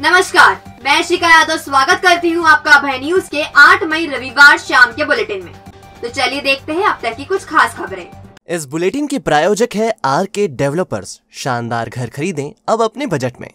नमस्कार, मैं शिखा यादव स्वागत करती हूँ आपका अभय न्यूज के 8 मई रविवार शाम के बुलेटिन में। तो चलिए देखते हैं अब तक की कुछ खास खबरें। इस बुलेटिन के प्रायोजक है आरके डेवलपर्स। शानदार घर खरीदें अब अपने बजट में।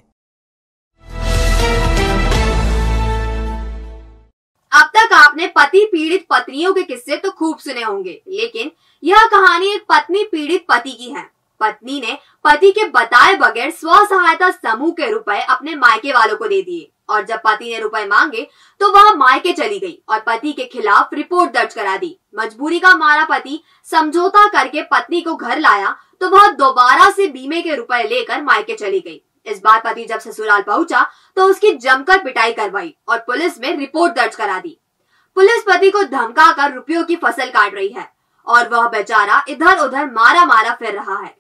अब तक आपने पति पीड़ित पत्नियों के किस्से तो खूब सुने होंगे, लेकिन यह कहानी एक पत्नी पीड़ित पति की है। पत्नी ने पति के बताए बगैर स्व सहायता समूह के रुपए अपने मायके वालों को दे दिए और जब पति ने रुपए मांगे तो वह मायके चली गई और पति के खिलाफ रिपोर्ट दर्ज करा दी। मजबूरी का मारा पति समझौता करके पत्नी को घर लाया तो वह दोबारा से बीमे के रुपए लेकर मायके चली गई। इस बार पति जब ससुराल पहुंचा तो उसकी जमकर पिटाई करवाई और पुलिस में रिपोर्ट दर्ज करा दी। पुलिस पति को धमका कर रुपयों की फसल काट रही है और वह बेचारा इधर उधर मारा मारा फिर रहा है।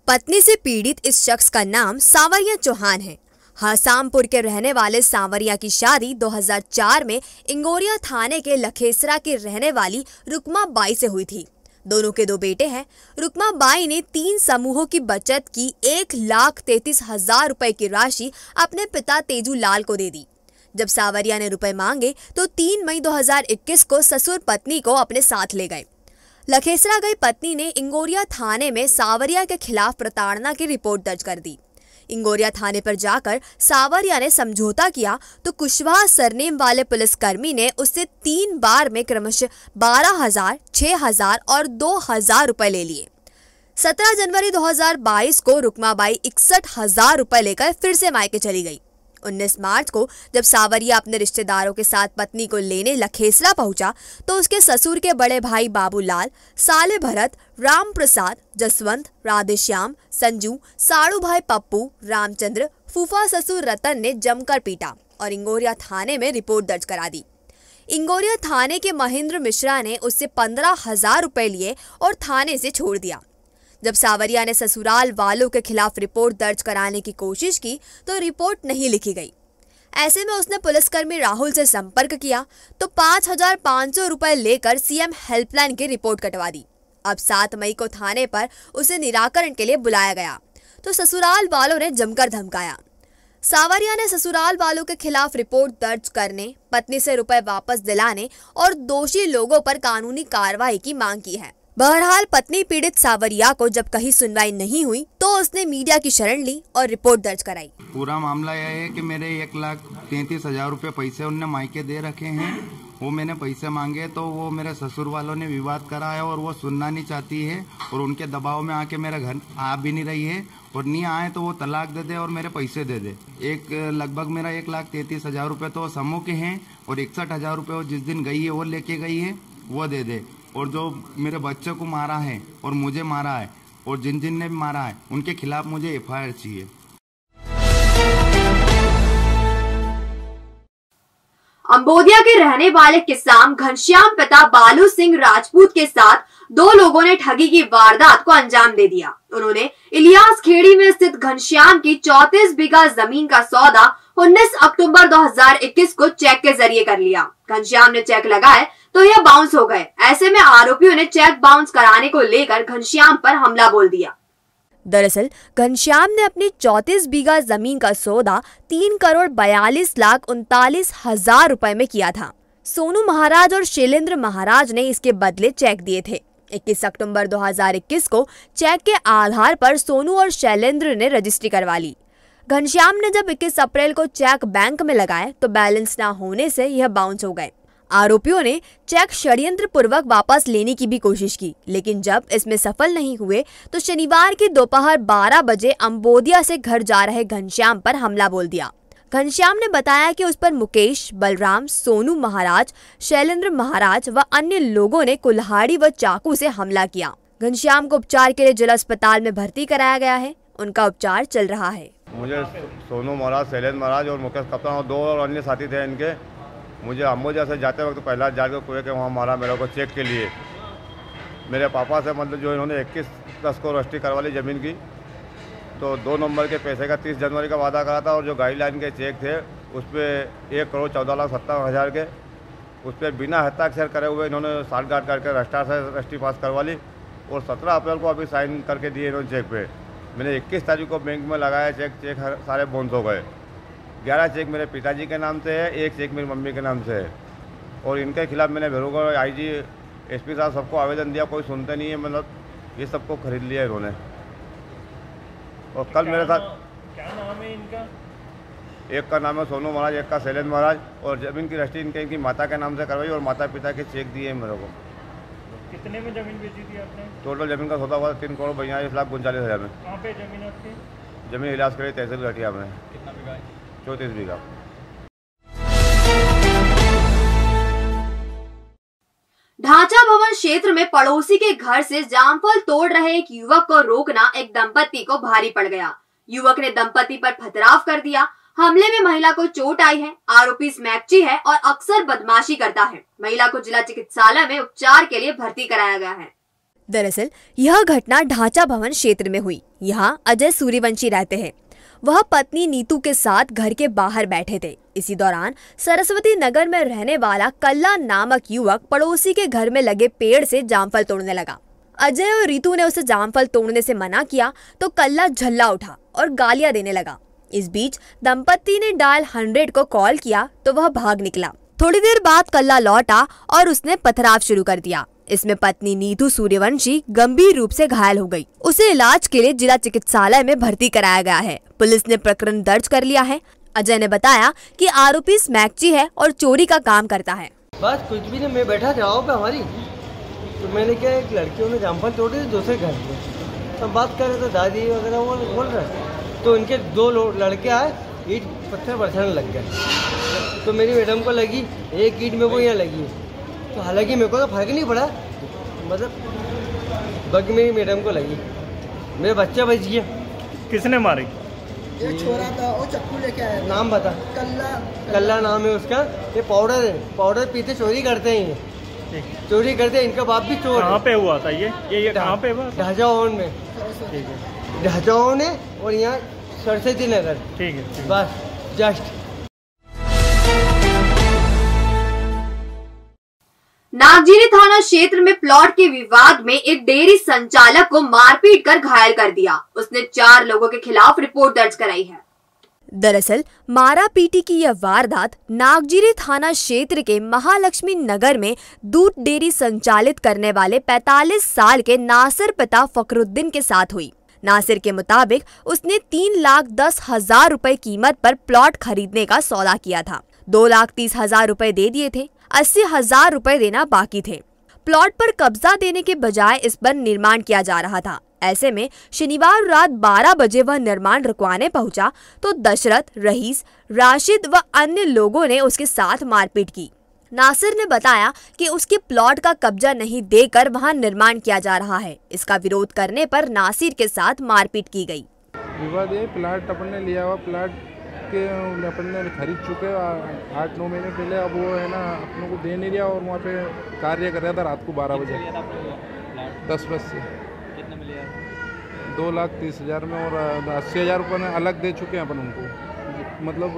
पत्नी से पीड़ित इस शख्स का नाम सांवरिया चौहान है। हसामपुर के रहने वाले सांवरिया की शादी 2004 में इंगोरिया थाने के लखेसरा की रहने वाली रुकमा बाई से हुई थी। दोनों के 2 बेटे हैं। रुकमा बाई ने 3 समूहों की बचत की 1,33,000 रुपए की राशि अपने पिता तेजू लाल को दे दी। जब सांवरिया ने रुपए मांगे तो 3 मई 2021 को ससुर पत्नी को अपने साथ ले गए। लखेसरा गई पत्नी ने इंगोरिया थाने में सांवरिया के खिलाफ प्रताड़ना की रिपोर्ट दर्ज कर दी। इंगोरिया थाने पर जाकर सांवरिया ने समझौता किया तो कुशवाहा सरनेम वाले पुलिसकर्मी ने उससे 3 बार में क्रमशः 12,000, 6,000 और 2,000 रुपए ले लिए। 17 जनवरी 2022 को रुकमाबाई 61,000 रुपए लेकर फिर से मायके चली गई। 19 मार्च को जब सांवरिया अपने रिश्तेदारों के साथ पत्नी को लेने लखेसरा पहुंचा तो उसके ससुर के बड़े भाई बाबूलाल, साले भरत, राम प्रसाद, जसवंत, राधेश्याम, संजू, साड़ू भाई पप्पू, रामचंद्र, फूफा ससुर रतन ने जमकर पीटा और इंगोरिया थाने में रिपोर्ट दर्ज करा दी। इंगोरिया थाने के महेंद्र मिश्रा ने उससे 15,000 रुपए लिए और थाने से छोड़ दिया। जब सांवरिया ने ससुराल वालों के खिलाफ रिपोर्ट दर्ज कराने की कोशिश की तो रिपोर्ट नहीं लिखी गई। ऐसे में उसने पुलिसकर्मी राहुल से संपर्क किया तो 5,500 रुपए लेकर सीएम हेल्पलाइन की रिपोर्ट कटवा दी। अब 7 मई को थाने पर उसे निराकरण के लिए बुलाया गया तो ससुराल वालों ने जमकर धमकाया। सांवरिया ने ससुराल वालों के खिलाफ रिपोर्ट दर्ज करने, पत्नी से रुपए वापस दिलाने और दोषी लोगों पर कानूनी कार्रवाई की मांग की है। बहरहाल पत्नी पीड़ित सांवरिया को जब कहीं सुनवाई नहीं हुई तो उसने मीडिया की शरण ली और रिपोर्ट दर्ज कराई। पूरा मामला यह है कि मेरे 1,33,000 रुपए पैसे उनने मायके दे रखे हैं। वो मैंने पैसे मांगे तो वो मेरे ससुर वालों ने विवाद करा है और वो सुनना नहीं चाहती है और उनके दबाव में आके मेरे घर आ भी नहीं रही है और नहीं आए तो वो तलाक दे दे और मेरे पैसे दे दे। लगभग मेरा 1,33,000 रुपए तो समूह के हैं और 61,000 रुपए वो जिस दिन गई है वो लेके गई है, वो दे दे। और जो मेरे बच्चे को मारा है और मुझे मारा है और जिन जिन ने भी मारा है उनके खिलाफ मुझे एफआईआर चाहिए। अंबोदिया के रहने वाले किसान घनश्याम पिता बालू सिंह राजपूत के साथ 2 लोगों ने ठगी की वारदात को अंजाम दे दिया। उन्होंने इलियास खेड़ी में स्थित घनश्याम की 34 बीघा जमीन का सौदा 19 अक्टूबर 2021 को चेक के जरिए कर लिया। घनश्याम ने चेक लगाए तो यह बाउंस हो गए। ऐसे में आरोपियों ने चेक बाउंस कराने को लेकर घनश्याम पर हमला बोल दिया। दरअसल घनश्याम ने अपनी 34 बीघा जमीन का सौदा 3,42,39,000 रुपए में किया था। सोनू महाराज और शैलेंद्र महाराज ने इसके बदले चेक दिए थे। 21 अक्टूबर 2021 को चेक के आधार पर सोनू और शैलेंद्र ने रजिस्ट्री करवा ली। घनश्याम ने जब 21 अप्रैल को चेक बैंक में लगाए तो बैलेंस न होने से यह बाउंस हो गए। आरोपियों ने चेक षड्यंत्र पूर्वक वापस लेने की भी कोशिश की, लेकिन जब इसमें सफल नहीं हुए तो शनिवार की दोपहर 12 बजे अंबोदिया से घर जा रहे घनश्याम पर हमला बोल दिया। घनश्याम ने बताया कि उस पर मुकेश, बलराम, सोनू महाराज, शैलेंद्र महाराज व अन्य लोगों ने कुल्हाड़ी व चाकू से हमला किया। घनश्याम को उपचार के लिए जिला अस्पताल में भर्ती कराया गया है। उनका उपचार चल रहा है। मुझे सोनू महाराज, शैलेंद्र महाराज और मुकेश कप्तान और 2 और अन्य साथी थे इनके। मुझे अंबोदिया से जाते वक्त पहला जाकर कुएं के वहाँ मारा मेरे को चेक के लिए। मेरे पापा से मतलब जो इन्होंने 21/10 को रजिस्ट्री करवा ली ज़मीन की, तो 2 नंबर के पैसे का 30 जनवरी का वादा करा था और जो गाइडलाइन के चेक थे उस पर 1,14,57,000 के उस पर बिना हस्ताक्षर करे हुए इन्होंने साठगांठ करके रजिस्ट्रार से रजिस्ट्री पास करवा ली और 17 अप्रैल को अभी साइन करके दिए इन्होंने चेक पे। मैंने 21 तारीख को बैंक में लगाया चेक सारे बाउंस हो गए। 11 चेक मेरे पिताजी के नाम से है, 1 चेक मेरी मम्मी के नाम से है। और इनके खिलाफ मैंने बेरोजगार IG SP साहब सबको आवेदन दिया, कोई सुनते नहीं है। मतलब ये सबको खरीद लिया इन्होंने। और कल मेरे साथ क्या नाम है इनका? एक का नाम है सोनू महाराज, एक का शैलेंद्र महाराज। और जमीन की रजिस्ट्री इनकी माता के नाम से करवाई और माता पिता के चेक दिए मेरे को। कितने में जमीन बेची थी आपने? टोटल जमीन का सौदा हुआ 3,42,39,39,000 में। कहाँ पे जमीन आपकी? जमीन इलाज करी तहसील घटिया में। कितना बीघा है? 34 बीघा। ढांचा भवन क्षेत्र में पड़ोसी के घर से जामफल तोड़ रहे एक युवक को रोकना एक दंपति को भारी पड़ गया। युवक ने दंपति पर पथराव कर दिया। हमले में महिला को चोट आई है। आरोपी स्मैकची है और अक्सर बदमाशी करता है। महिला को जिला चिकित्सालय में उपचार के लिए भर्ती कराया गया है। दरअसल यह घटना ढांचा भवन क्षेत्र में हुई। यहाँ अजय सूर्यवंशी रहते हैं। वह पत्नी नीतू के साथ घर के बाहर बैठे थे। इसी दौरान सरस्वती नगर में रहने वाला कल्ला नामक युवक पड़ोसी के घर में लगे पेड़ से जामफल तोड़ने लगा। अजय और रीतू ने उसे जामफल तोड़ने से मना किया तो कल्ला झल्ला उठा और गालियां देने लगा। इस बीच दंपति ने डायल 100 को कॉल किया तो वह भाग निकला। थोड़ी देर बाद कल्ला लौटा और उसने पथराव शुरू कर दिया। इसमें पत्नी नीतू सूर्यवंशी गंभीर रूप से घायल हो गई। उसे इलाज के लिए जिला चिकित्सालय में भर्ती कराया गया है। पुलिस ने प्रकरण दर्ज कर लिया है। अजय ने बताया कि आरोपी स्मैकची है और चोरी का काम करता है। बस कुछ भी नहीं, मैं बैठा था पे हमारी, तो मैंने क्या एक लड़कियों ने जामफल तोड़े दूसरे घर में, तो बात कर रहे थे दादी वगैरह वो बोल रहे, तो इनके 2 लड़के आए, ईट पत्थर बरसाने लग गए। तो मेरी मैडम को लगी, एक ईट में वो यहाँ लगी, तो हालांकि मेरे को तो फर्क नहीं पड़ा, मतलब बाकी मेरी मैडम को लगी, मेरा बच्चा बच गया। किसने मारी? ये छोरा था, वो चक्कू लेके आया। नाम बता। कल्ला नाम है उसका। ये पाउडर पीते चोरी करते हैं, ये चोरी करते हैं। इनका बाप भी चोर है। कहाँ पे हुआ था ये कहाँ पे हुआ? ढांचाओन में। ठीक है, ढांचाओन है और यहाँ सरस्वती नगर। ठीक है। बस जस्ट। नागजीरी थाना क्षेत्र में प्लॉट के विवाद में एक डेयरी संचालक को मारपीट कर घायल कर दिया। उसने 4 लोगों के खिलाफ रिपोर्ट दर्ज कराई है। दरअसल मारा पीटी की यह वारदात नागजीरी थाना क्षेत्र के महालक्ष्मी नगर में दूध डेयरी संचालित करने वाले 45 साल के नासिर पिता फखरुद्दीन के साथ हुई। नासिर के मुताबिक उसने 3,10,000 रुपए कीमत पर प्लॉट खरीदने का सौदा किया था। 2,30,000 रुपए दे दिए थे, 80,000 रुपए देना बाकी थे। प्लॉट पर कब्जा देने के बजाय इस पर निर्माण किया जा रहा था। ऐसे में शनिवार रात 12 बजे वह निर्माण रुकवाने पहुंचा तो दशरथ, रईस, राशिद व अन्य लोगों ने उसके साथ मारपीट की। नासिर ने बताया कि उसके प्लॉट का कब्जा नहीं देकर वहां निर्माण किया जा रहा है। इसका विरोध करने पर नासिर के साथ मारपीट की गई। विवाद ये प्लाट अपन ने लिया हुआ प्लाट के अपन ने खरीद चुके 8-9 महीने पहले। अब वो है ना अपनों को दे नहीं रहा और वहाँ पे कार्य कर रहा था रात को 12 बजे 10 बजे से। कितने में लिया? 2,30,000 में और 80,000 रुपये अलग दे चुके हैं अपन उनको। मतलब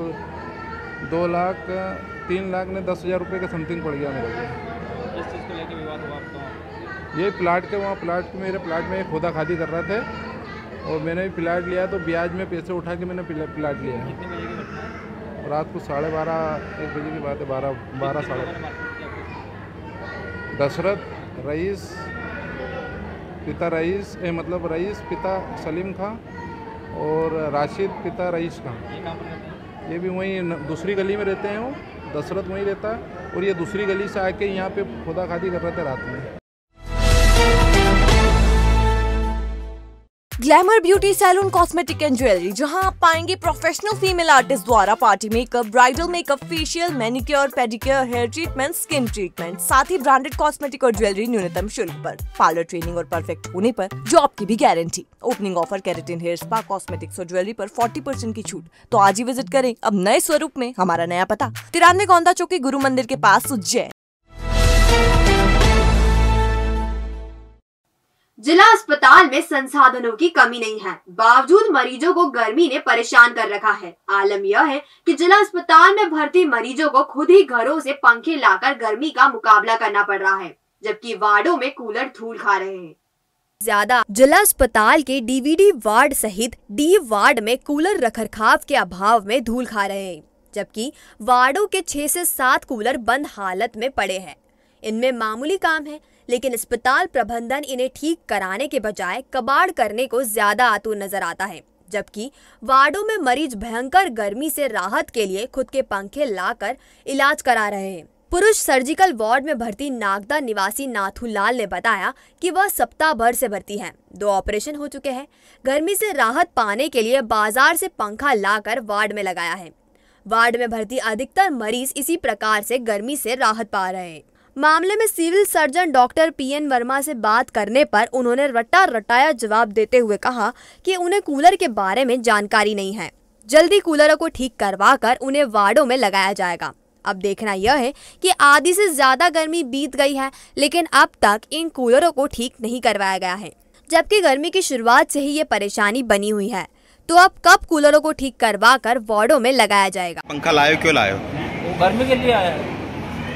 3 लाख ने 10,000 रुपये का समथिंग पड़ गया मेरे को। किस चीज़ को लेकर विवाद हुआ आपका? ये प्लाट के वहाँ प्लाट मेरे प्लाट में खोदा खादी कर रहे थे और मैंने भी प्लाट लिया तो ब्याज में पैसे उठा के मैंने प्लाट लिया है। कितने बजे की घटना है? रात को 12:30-1 बजे की बात है। 12 साढ़े। दशरथ, रईस, पिता रईस मतलब रईस पिता सलीम खां और राशिद पिता रईस खां। ये कहाँ पर रहते हैं? ये भी वहीं दूसरी गली में रहते हैं। वो दशरथ वहीं रहता है और ये दूसरी गली से आके यहाँ पे खुदा खादी कर रहे थे रात में। Glamour beauty salon cosmetic and jewellery, जहां आप पाएंगे प्रोफेशनल फीमेल आर्टिस्ट द्वारा party makeup, bridal makeup, facial, manicure, pedicure, hair treatment, skin treatment, साथ ही ब्रांडेड कॉस्मेटिक और ज्वेलरी न्यूनतम शुल्क पर। पार्लर ट्रेनिंग और परफेक्ट होने पर जॉब की भी guarantee. Opening offer keratin hair spa, cosmetics और ज्वेलरी पर 40% की छूट। तो आज ही विजिट करें अब नए स्वरूप में। हमारा नया पता 93 गोंदा चौकी, गुरु मंदिर के पास, उज्जैन। जिला अस्पताल में संसाधनों की कमी नहीं है, बावजूद मरीजों को गर्मी ने परेशान कर रखा है। आलम यह है कि जिला अस्पताल में भर्ती मरीजों को खुद ही घरों से पंखे लाकर गर्मी का मुकाबला करना पड़ रहा है, जबकि वार्डों में कूलर धूल खा रहे हैं। ज्यादा जिला अस्पताल के डीवीडी वार्ड सहित डी वार्ड में कूलर रखरखाव के अभाव में धूल खा रहे हैं, जबकि वार्डों के 6 से 7 कूलर बंद हालत में पड़े हैं। इनमें मामूली काम है, लेकिन अस्पताल प्रबंधन इन्हें ठीक कराने के बजाय कबाड़ करने को ज्यादा आतुर नजर आता है, जबकि वार्डों में मरीज भयंकर गर्मी से राहत के लिए खुद के पंखे लाकर इलाज करा रहे हैं। पुरुष सर्जिकल वार्ड में भर्ती नागदा निवासी नाथूलाल ने बताया कि वह सप्ताह भर से भर्ती हैं। 2 ऑपरेशन हो चुके हैं। गर्मी से राहत पाने के लिए बाजार से पंखा लाकर वार्ड में लगाया है। वार्ड में भर्ती अधिकतर मरीज इसी प्रकार से गर्मी से राहत पा रहे हैं। मामले में civil surgeon doctor PN Verma से बात करने पर उन्होंने रटा रटाया जवाब देते हुए कहा कि उन्हें कूलर के बारे में जानकारी नहीं है। जल्दी कूलरों को ठीक करवाकर उन्हें वार्डों में लगाया जाएगा। अब देखना यह है कि आधी से ज्यादा गर्मी बीत गई है, लेकिन अब तक इन कूलरों को ठीक नहीं करवाया गया है, जबकि गर्मी की शुरुआत से ही ये परेशानी बनी हुई है। तो अब कब कूलरों को ठीक करवा कर वार्डों में लगाया जाएगा? पंखा लाए क्यों लाए हो? वो गर्मी के लिए आया है।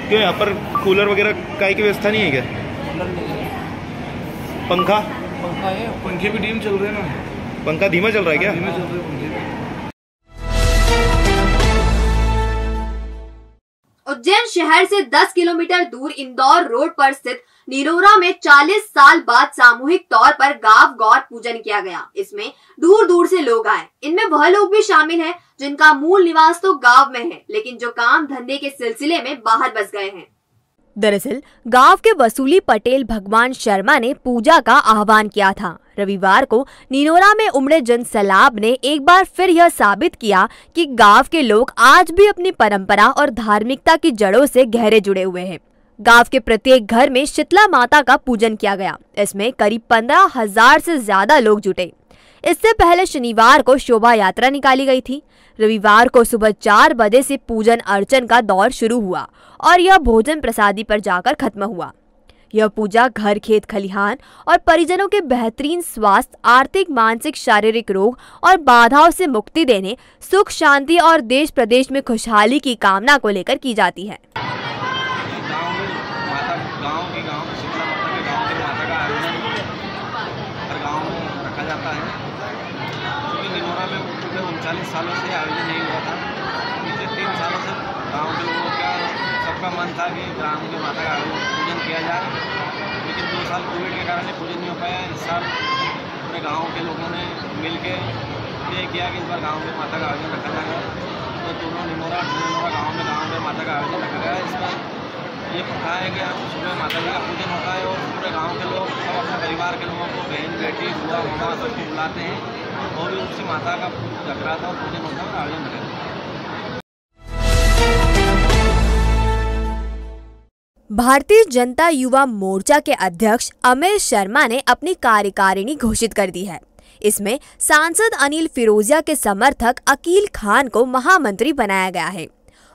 क्यों यहाँ पर कूलर वगैरह काहे की व्यवस्था नहीं है क्या? कूलर नहीं है। पंखा है, पंखे भी धीमे चल रहे हैं ना। पंखा धीमा चल रहा है क्या? धीमे चल रहे हैं पंखे। उज्जैन शहर से 10 किलोमीटर दूर इंदौर रोड पर स्थित निरोरा में 40 साल बाद सामूहिक तौर पर गांव गौर पूजन किया गया। इसमें दूर दूर से लोग आए। इनमें वह लोग भी शामिल हैं जिनका मूल निवास तो गांव में है, लेकिन जो काम धंधे के सिलसिले में बाहर बस गए हैं। दरअसल गांव के वसूली पटेल भगवान शर्मा ने पूजा का आह्वान किया था। रविवार को निनोरा में उमड़े जन सैलाब ने एक बार फिर यह साबित किया कि गांव के लोग आज भी अपनी परंपरा और धार्मिकता की जड़ों से गहरे जुड़े हुए हैं। गांव के प्रत्येक घर में शीतला माता का पूजन किया गया। इसमें करीब 15,000 से ज्यादा लोग जुटे। इससे पहले शनिवार को शोभा यात्रा निकाली गई थी। रविवार को सुबह 4 बजे से पूजन अर्चन का दौर शुरू हुआ और यह भोजन प्रसादी पर जाकर खत्म हुआ। यह पूजा घर, खेत, खलिहान और परिजनों के बेहतरीन स्वास्थ्य, आर्थिक, मानसिक, शारीरिक रोग और बाधाओं से मुक्ति देने, सुख शांति और देश प्रदेश में खुशहाली की कामना को लेकर की जाती है। सालों से आयोजन नहीं हुआ था। पिछले 3 सालों से गांव के लोगों का सबका मन था कि ग्राम की माता का पूजन किया जाए, लेकिन 2 साल कोविड के कारण पूजन नहीं हो पाया। इस साल पूरे गांव के लोगों ने मिलके ये किया कि इस बार गांव की माता का आयोजन रखा जाएगा। तो दोनों निनोरा गाँव में माता का आयोजन रखा गया। इसमें ये प्रथा है कि सुबह माता जी का पूजन होता है और पूरे गाँव के लोग सब अपने परिवार के लोगों को, बहन बेटी, बुआ मामा सबको बुलाते हैं और उसी माता का जगराता और पूजन होता है, आयोजन करते हैं। भारतीय जनता युवा मोर्चा के अध्यक्ष अमेश शर्मा ने अपनी कार्यकारिणी घोषित कर दी है। इसमें सांसद अनिल फिरोजिया के समर्थक अकील खान को महामंत्री बनाया गया है।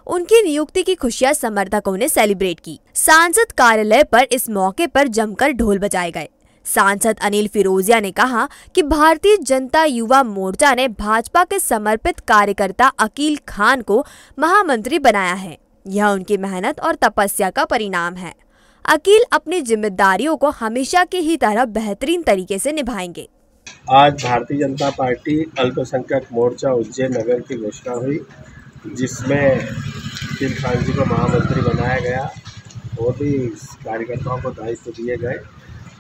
उनकी नियुक्ति की खुशियां समर्थकों ने सेलिब्रेट की। सांसद कार्यालय पर इस मौके पर जमकर ढोल बजाए गए। सांसद अनिल फिरोजिया ने कहा कि भारतीय जनता युवा मोर्चा ने भाजपा के समर्पित कार्यकर्ता अकील खान को महामंत्री बनाया है। यह उनकी मेहनत और तपस्या का परिणाम है। अकील अपनी जिम्मेदारियों को हमेशा की ही तरह बेहतरीन तरीके से निभाएंगे। आज भारतीय जनता पार्टी अल्पसंख्यक मोर्चा उज्जैन नगर की घोषणा हुई, जिसमें अकील खान जी को महामंत्री बनाया गया और भी कार्यकर्ताओं को दायित्व दिए गए।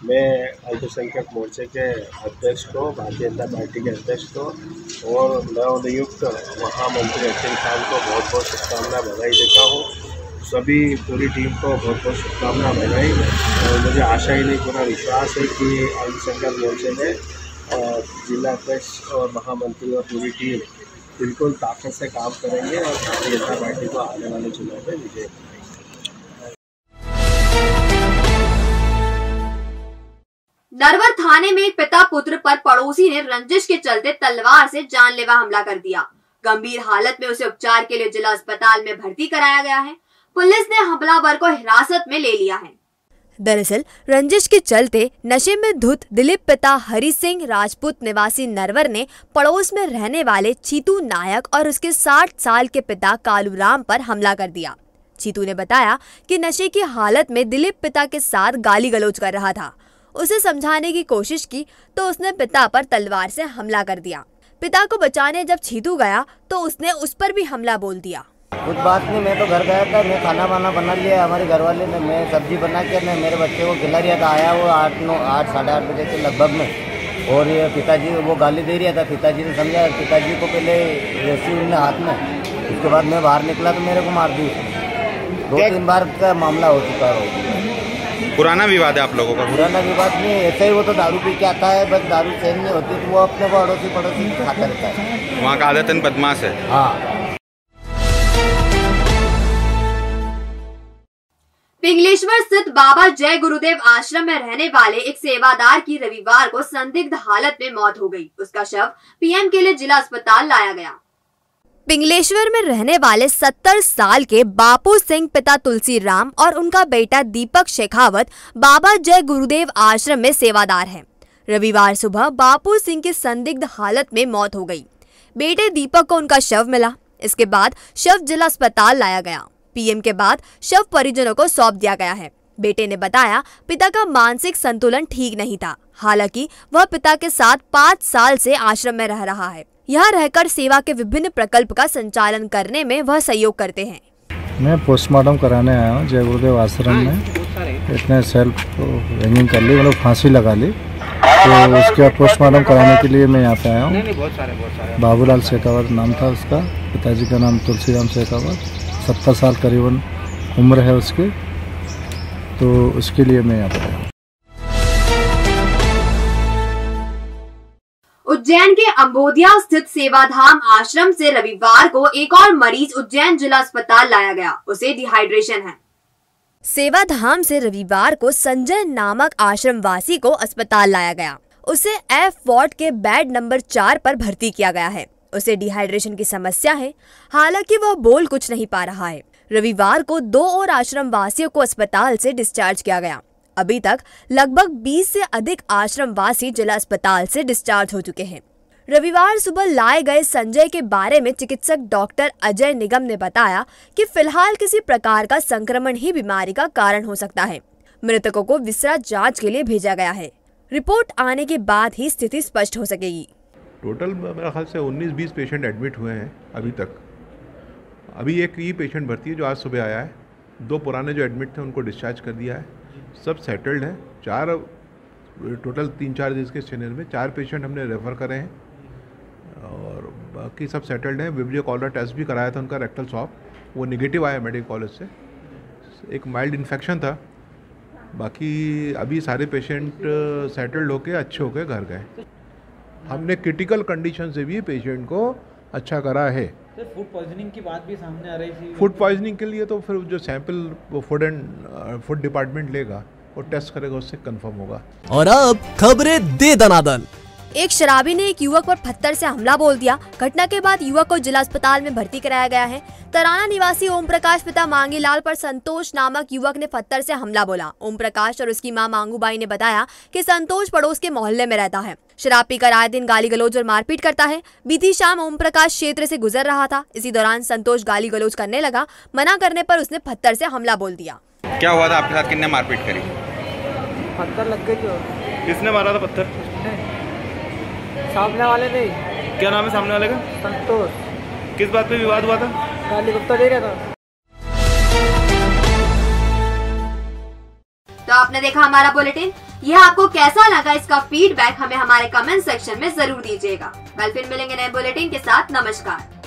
मैं अल्पसंख्यक मोर्चे के अध्यक्ष को, भारतीय जनता पार्टी के अध्यक्ष को और नवनियुक्त महामंत्री अकील खान को बहुत बहुत शुभकामना बधाई देता हूँ। सभी पूरी टीम को बहुत बहुत शुभकामना बधाई। और मुझे आशा ही नहीं, पूरा विश्वास है कि अल्पसंख्यक मोर्चे में जिला अध्यक्ष और महामंत्री और पूरी टीम बिल्कुल ताकत से काम करेंगे और भारतीय जनता पार्टी को आने वाले चुनाव में विजय। नरवर थाने में एक पिता पुत्र पर पड़ोसी ने रंजिश के चलते तलवार से जानलेवा हमला कर दिया। गंभीर हालत में उसे उपचार के लिए जिला अस्पताल में भर्ती कराया गया है। पुलिस ने हमलावर को हिरासत में ले लिया है। दरअसल रंजिश के चलते नशे में धुत दिलीप पिता हरि सिंह राजपूत निवासी नरवर ने पड़ोस में रहने वाले चीतू नायक और उसके 60 साल के पिता कालूराम पर हमला कर दिया। चीतू ने बताया कि नशे की हालत में दिलीप पिता के साथ गाली गलौज कर रहा था। उसे समझाने की कोशिश की तो उसने पिता पर तलवार से हमला कर दिया। पिता को बचाने जब छीतू गया तो उसने उस पर भी हमला बोल दिया। कुछ बात नहीं, मैं तो घर गया था, मैं खाना वाना बना लिया, हमारे घर वाले ने, मैं सब्जी बना के मैं मेरे बच्चे को खिला रहा था। आया वो 8 साढ़े 8 बजे के लगभग में, और ये पिताजी वो गाली दे रहा था। पिताजी ने समझा, पिताजी को पहले रस्सी उन्हें हाथ में, उसके बाद मैं बाहर निकला तो मेरे को मार दी। 2-3 बार का मामला हो चुका है। पुराना विवाद है आप लोगों का? पुराना विवाद नहीं, ऐसे ही वो तो दारू पी के आता है, बस दारू सहन नहीं होती तो वो अपने को अड़ोसी पड़ोसी खाता रहता है। वहाँ का आदतन बदमाश है। हाँ। पिंगलेश्वर स्थित बाबा जय गुरुदेव आश्रम में रहने वाले एक सेवादार की रविवार को संदिग्ध हालत में मौत हो गई। उसका शव पीएम के लिए जिला अस्पताल लाया गया। पिंगलेश्वर में रहने वाले 70 साल के बापू सिंह पिता तुलसी राम और उनका बेटा दीपक शेखावत बाबा जय गुरुदेव आश्रम में सेवादार हैं। रविवार सुबह बापू सिंह की संदिग्ध हालत में मौत हो गई। बेटे दीपक को उनका शव मिला। इसके बाद शव जिला अस्पताल लाया गया। पीएम के बाद शव परिजनों को सौंप दिया गया है। बेटे ने बताया, पिता का मानसिक संतुलन ठीक नहीं था। हालांकि वह पिता के साथ 5 साल से आश्रम में रह रहा है। यहाँ रहकर सेवा के विभिन्न प्रकल्प का संचालन करने में वह सहयोग करते हैं। मैं पोस्टमार्टम कराने आया हूँ जय गुरुदेव आश्रम में। इतने सेल्फ हैंगिंग कर ली, मतलब फांसी लगा ली, तो उसके बाद पोस्टमार्टम कराने के लिए मैं यहाँ पे आया हूँ। बाबूलाल शेखावत नाम था उसका, पिताजी का नाम तुलसी राम शेखावत। 70 साल करीबन उम्र है उसकी, तो उसके लिए मैं यहाँ पर आया। उज्जैन के अंबोधिया स्थित सेवाधाम आश्रम से रविवार को एक और मरीज उज्जैन जिला अस्पताल लाया गया। उसे डिहाइड्रेशन है। सेवाधाम से रविवार को संजय नामक आश्रम वासी को अस्पताल लाया गया। उसे एफ वार्ड के बेड नंबर 4 पर भर्ती किया गया है। उसे डिहाइड्रेशन की समस्या है। हालांकि वह बोल कुछ नहीं पा रहा है। रविवार को 2 और आश्रम वासियों को अस्पताल से डिस्चार्ज किया गया। अभी तक लगभग 20 से अधिक आश्रम वासी जिला अस्पताल से डिस्चार्ज हो चुके हैं। रविवार सुबह लाए गए संजय के बारे में चिकित्सक डॉक्टर अजय निगम ने बताया कि फिलहाल किसी प्रकार का संक्रमण ही बीमारी का कारण हो सकता है। मृतकों को विसरा जांच के लिए भेजा गया है। रिपोर्ट आने के बाद ही स्थिति स्पष्ट हो सकेगी। टोटल मेरा ख्याल से 19-20 पेशेंट एडमिट हुए हैं अभी तक। अभी एक ही पेशेंट भर्ती है जो आज सुबह आया है। 2 पुराने जो एडमिट थे उनको डिस्चार्ज कर दिया है। सब सेटल्ड हैं। 4 टोटल 3-4 दिन के सीनियर में 4 पेशेंट हमने रेफ़र करे हैं और बाकी सब सेटल्ड हैं। विब्रियो कॉलर टेस्ट भी कराया था उनका, रेक्टल स्वैब, वो नेगेटिव आया मेडिकल कॉलेज से। एक माइल्ड इन्फेक्शन था। बाकी अभी सारे पेशेंट सेटल्ड होके अच्छे होके घर गए। हमने क्रिटिकल कंडीशन से भी पेशेंट को अच्छा करा है। सर, फूड पॉइजनिंग की बात भी सामने आ रही थी। फूड पॉइजनिंग के लिए तो फिर जो सैंपल वो फूड डिपार्टमेंट लेगा और टेस्ट करेगा, उससे कंफर्म होगा। और अब खबरें दे दनादन। एक शराबी ने एक युवक पर पत्थर से हमला बोल दिया। घटना के बाद युवक को जिला अस्पताल में भर्ती कराया गया है। तराना निवासी ओम प्रकाश पिता मांगीलाल पर संतोष नामक युवक ने पत्थर से हमला बोला। ओम प्रकाश और उसकी मां मांगूबाई ने बताया कि संतोष पड़ोस के मोहल्ले में रहता है। शराब पीकर आए दिन गाली गलौज और मारपीट करता है। बीती शाम ओम प्रकाश क्षेत्र से गुजर रहा था। इसी दौरान संतोष गाली गलौज करने लगा। मना करने पर उसने पत्थर से हमला बोल दिया। क्या हुआ था आपके साथ? किसने मारपीट करी? पत्थर लग गई थी। किसने मारा था पत्थर? सामने वाले नहीं। क्या नाम है सामने वाले का? संतोष। किस बात पे विवाद हुआ था? गाली गुप्ता दे रहा था। तो आपने देखा हमारा बुलेटिन। यह आपको कैसा लगा, इसका फीडबैक हमें हमारे कमेंट सेक्शन में जरूर दीजिएगा। कल फिर मिलेंगे नए बुलेटिन के साथ। नमस्कार।